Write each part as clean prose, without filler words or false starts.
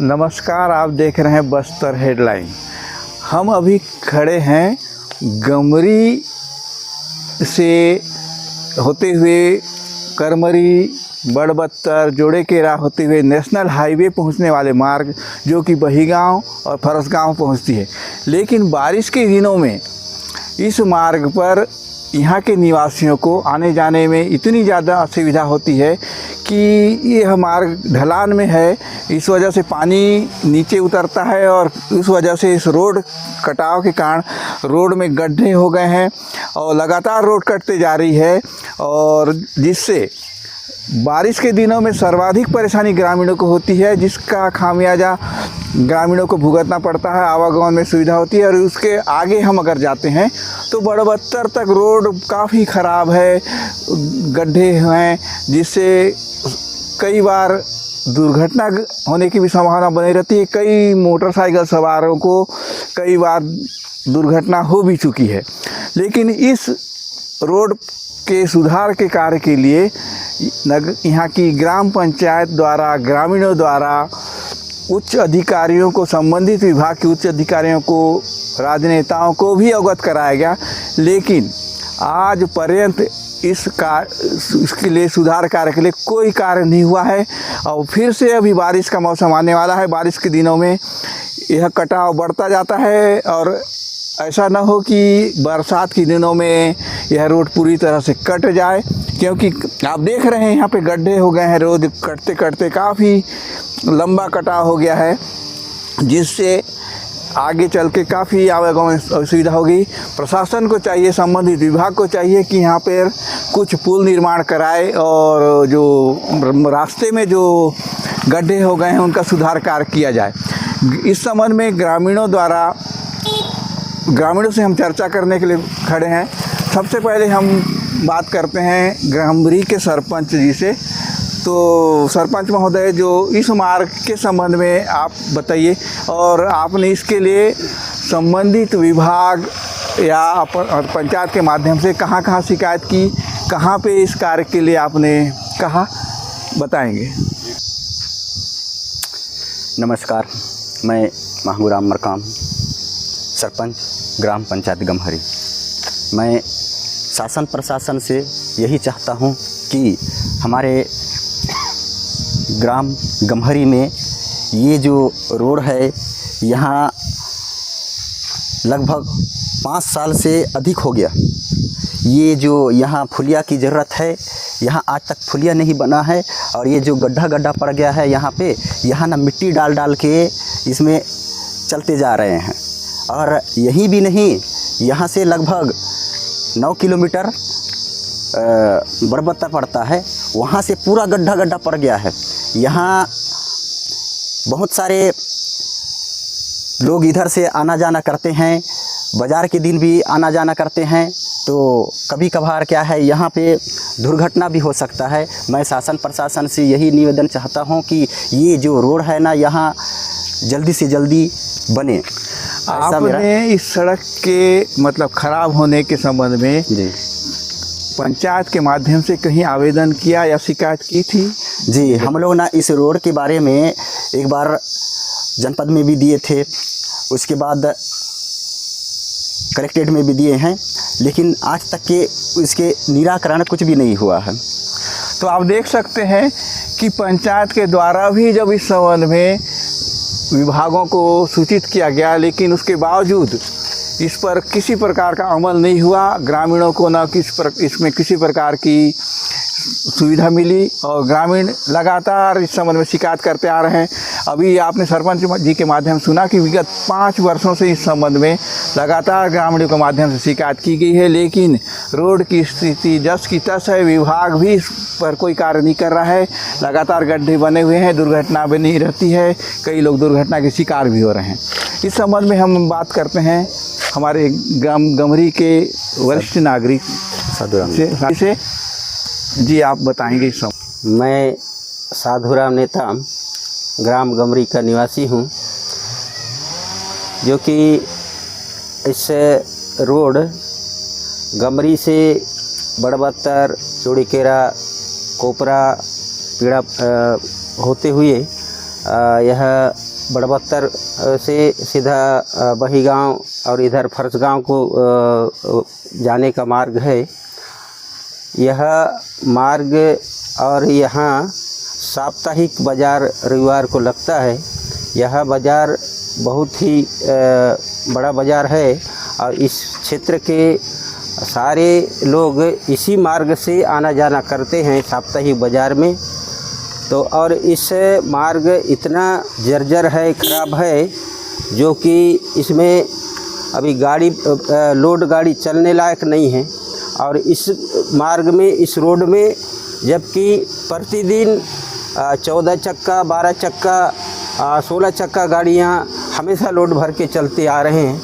नमस्कार, आप देख रहे हैं बस्तर हेडलाइन। हम अभी खड़े हैं गमरी से होते हुए करमरी, बड़बत्तर, जोड़ेकेरा होते हुए नेशनल हाईवे पहुंचने वाले मार्ग जो कि बहीगांव और फरसगांव पहुंचती है। लेकिन बारिश के दिनों में इस मार्ग पर यहाँ के निवासियों को आने जाने में इतनी ज़्यादा असुविधा होती है कि यह मार्ग ढलान में है। इस वजह से पानी नीचे उतरता है और इस वजह से इस रोड कटाव के कारण रोड में गड्ढे हो गए हैं और लगातार रोड कटते जा रही है, और जिससे बारिश के दिनों में सर्वाधिक परेशानी ग्रामीणों को होती है, जिसका खामियाजा ग्रामीणों को भुगतना पड़ता है। आवागमन में सुविधा होती है। और उसके आगे हम अगर जाते हैं तो बड़बत्तर तक रोड काफ़ी ख़राब है, गड्ढे हैं, जिससे कई बार दुर्घटना होने की भी संभावना बनी रहती है। कई मोटरसाइकिल सवारों को कई बार दुर्घटना हो भी चुकी है। लेकिन इस रोड के सुधार के कार्य के लिए यहाँ की ग्राम पंचायत द्वारा, ग्रामीणों द्वारा, उच्च अधिकारियों को, संबंधित विभाग के उच्च अधिकारियों को, राजनेताओं को भी अवगत कराया गया, लेकिन आज पर्यंत इसके लिए सुधार कार्य के लिए कोई कार्य नहीं हुआ है। और फिर से अभी बारिश का मौसम आने वाला है। बारिश के दिनों में यह कटाव बढ़ता जाता है और ऐसा न हो कि बरसात के दिनों में यह रोड पूरी तरह से कट जाए, क्योंकि आप देख रहे हैं यहाँ पे गड्ढे हो गए हैं। रोड कटते कटते काफ़ी लंबा कटाव हो गया है, जिससे आगे चल के काफ़ी आवागमन में असुविधा होगी। प्रशासन को चाहिए, संबंधित विभाग को चाहिए कि यहाँ पर कुछ पुल निर्माण कराए और जो रास्ते में जो गड्ढे हो गए हैं उनका सुधार कार्य किया जाए। इस संबंध में ग्रामीणों से हम चर्चा करने के लिए खड़े हैं। सबसे पहले हम बात करते हैं गमरी के सरपंच जी से। तो सरपंच महोदय, जो इस मार्ग के संबंध में आप बताइए, और आपने इसके लिए संबंधित विभाग या पंचायत के माध्यम से कहाँ कहाँ शिकायत की, कहाँ पे इस कार्य के लिए आपने कहा, बताएंगे। नमस्कार, मैं महंगूराम मरकाम, सरपंच ग्राम पंचायत गमहरी। मैं शासन प्रशासन से यही चाहता हूँ कि हमारे ग्राम गमहरी में ये जो रोड है, यहाँ लगभग 5 साल से अधिक हो गया। ये जो यहाँ फुलिया की ज़रूरत है, यहाँ आज तक फुलिया नहीं बना है। और ये जो गड्ढा पड़ गया है यहाँ पे, यहाँ ना मिट्टी डाल डाल के इसमें चलते जा रहे हैं। और यही भी नहीं, यहाँ से लगभग 9 किलोमीटर बड़बत्तर पड़ता है, वहाँ से पूरा गड्ढा पड़ गया है। यहाँ बहुत सारे लोग इधर से आना जाना करते हैं, बाज़ार के दिन भी आना जाना करते हैं। तो कभी कभार क्या है, यहाँ पे दुर्घटना भी हो सकता है। मैं शासन प्रशासन से यही निवेदन चाहता हूँ कि ये जो रोड है ना, यहाँ जल्दी से जल्दी बने। आपने इस सड़क के मतलब ख़राब होने के संबंध में जी पंचायत के माध्यम से कहीं आवेदन किया या शिकायत की थी? जी, हम लोग ना इस रोड के बारे में एक बार जनपद में भी दिए थे, उसके बाद कलेक्ट्रेट में भी दिए हैं, लेकिन आज तक के इसके निराकरण कुछ भी नहीं हुआ है। तो आप देख सकते हैं कि पंचायत के द्वारा भी जब इस संबंध में विभागों को सूचित किया गया, लेकिन उसके बावजूद इस पर किसी प्रकार का अमल नहीं हुआ। ग्रामीणों को न इसमें किसी प्रकार की सुविधा मिली और ग्रामीण लगातार इस संबंध में शिकायत करते आ रहे हैं। अभी आपने सरपंच जी के माध्यम सुना कि विगत 5 वर्षों से इस संबंध में लगातार ग्रामीणों के माध्यम से शिकायत की गई है, लेकिन रोड की स्थिति जस की तस है। विभाग भी इस पर कोई कार्य नहीं कर रहा है। लगातार गड्ढे बने हुए हैं, दुर्घटना बनी रहती है, कई लोग दुर्घटना के शिकार भी हो रहे हैं। इस संबंध में हम बात करते हैं हमारे ग्राम गमरी के वरिष्ठ नागरिक साधुराम से। जी, आप बताएंगे इस सब। मैं साधुराम नेता ग्राम गमरी का निवासी हूँ, जो कि इस रोड गमरी से बड़बत्तर, जोड़ेकेरा, कोपरा, पीड़ा होते हुए यह बड़बत्तर से सीधा बही गांव और इधर फरस गांव को जाने का मार्ग है। यह मार्ग और यहाँ साप्ताहिक बाज़ार रविवार को लगता है। यह बाज़ार बहुत ही बड़ा बाज़ार है और इस क्षेत्र के सारे लोग इसी मार्ग से आना जाना करते हैं साप्ताहिक बाज़ार में। तो और इस मार्ग इतना जर्जर है, ख़राब है, जो कि इसमें अभी गाड़ी लोड गाड़ी चलने लायक नहीं है। और इस मार्ग में, इस रोड में, जबकि प्रतिदिन 14 चक्का, 12 चक्का, 16 चक्का गाड़ियाँ हमेशा लोड भर के चलते आ रहे हैं।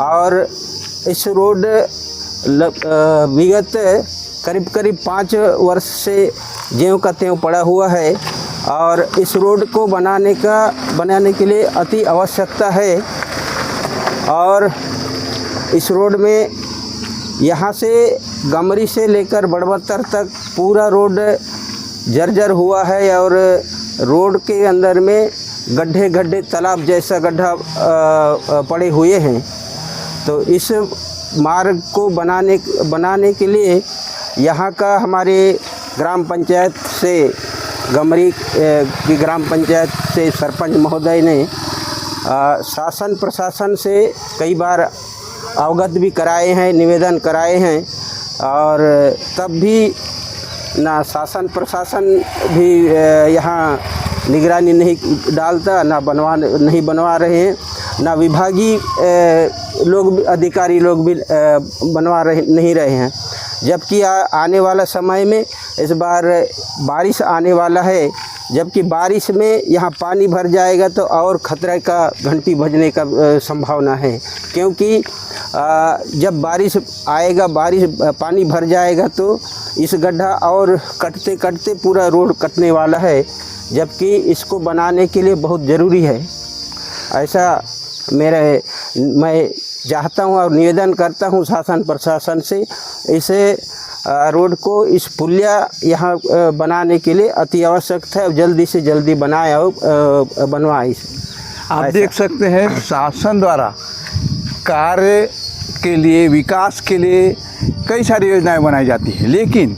और इस रोड विगत करीब 5 वर्ष से ज्यों का त्यों पड़ा हुआ है और इस रोड को बनाने के लिए अति आवश्यकता है। और इस रोड में यहाँ से गमरी से लेकर बड़बत्तर तक पूरा रोड जर्जर हुआ है और रोड के अंदर में गड्ढे तालाब जैसा गड्ढा पड़े हुए हैं। तो इस मार्ग को बनाने के लिए यहाँ का हमारे ग्राम पंचायत से, गमरी की ग्राम पंचायत से सरपंच महोदय ने शासन प्रशासन से कई बार अवगत भी कराए हैं, निवेदन कराए हैं। और तब भी ना शासन प्रशासन भी यहाँ निगरानी नहीं डालता, ना नहीं बनवा रहे हैं, ना विभागीय अधिकारी लोग भी नहीं रहे हैं। जबकि आने वाला समय में इस बार बारिश आने वाला है, जबकि बारिश में यहाँ पानी भर जाएगा तो और खतरे का घंटी बजने का संभावना है। क्योंकि जब बारिश आएगा, पानी भर जाएगा तो इस गड्ढा और कटते पूरा रोड कटने वाला है, जबकि इसको बनाने के लिए बहुत ज़रूरी है। ऐसा मैं चाहता हूँ और निवेदन करता हूँ शासन प्रशासन से, इसे रोड को, इस पुलिया यहाँ बनाने के लिए अति आवश्यक है। जल्दी से जल्दी बनाए और बनवाए इसे। आप देख सकते हैं शासन द्वारा कार्य के लिए, विकास के लिए कई सारी योजनाएं बनाई जाती हैं, लेकिन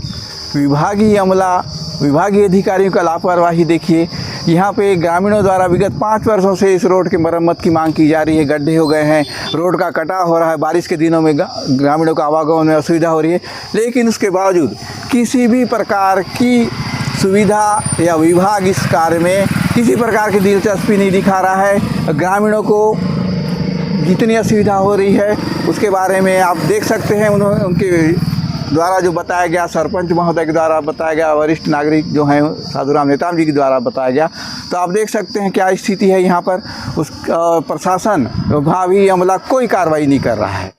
विभागीय अधिकारियों का लापरवाही देखिए। यहाँ पे ग्रामीणों द्वारा विगत 5 वर्षों से इस रोड की मरम्मत की मांग की जा रही है। गड्ढे हो गए हैं, रोड का कटाव हो रहा है, बारिश के दिनों में ग्रामीणों का आवागमन में असुविधा हो रही है, लेकिन उसके बावजूद किसी भी प्रकार की सुविधा या विभाग इस कार्य में किसी प्रकार की दिलचस्पी नहीं दिखा रहा है। ग्रामीणों को जितनी असुविधा हो रही है उसके बारे में आप देख सकते हैं। उनके द्वारा जो बताया गया, सरपंच महोदय के द्वारा बताया गया, वरिष्ठ नागरिक जो हैं साधुराम नेताम जी के द्वारा बताया गया, तो आप देख सकते हैं क्या स्थिति है यहाँ पर। प्रशासन, विभागीय अमला कोई कार्रवाई नहीं कर रहा है।